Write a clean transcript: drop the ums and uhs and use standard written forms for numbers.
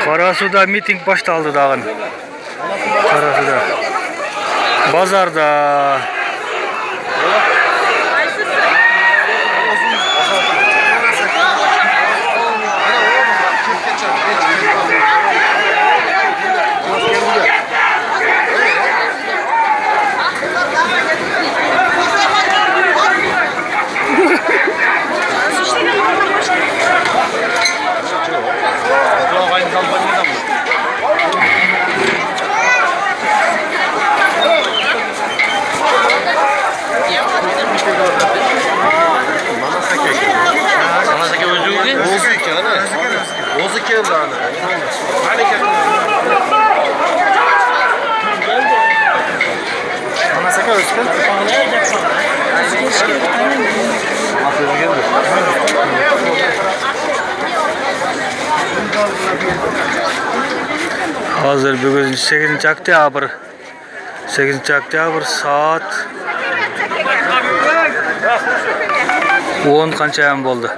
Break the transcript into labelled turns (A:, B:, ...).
A: Karasu'da miting başladı dağın. Karasu'da. Bazarda. Hazır bugün 8 oktyabr. 8 oktyabr saat 10 qanchayam bo'ldi.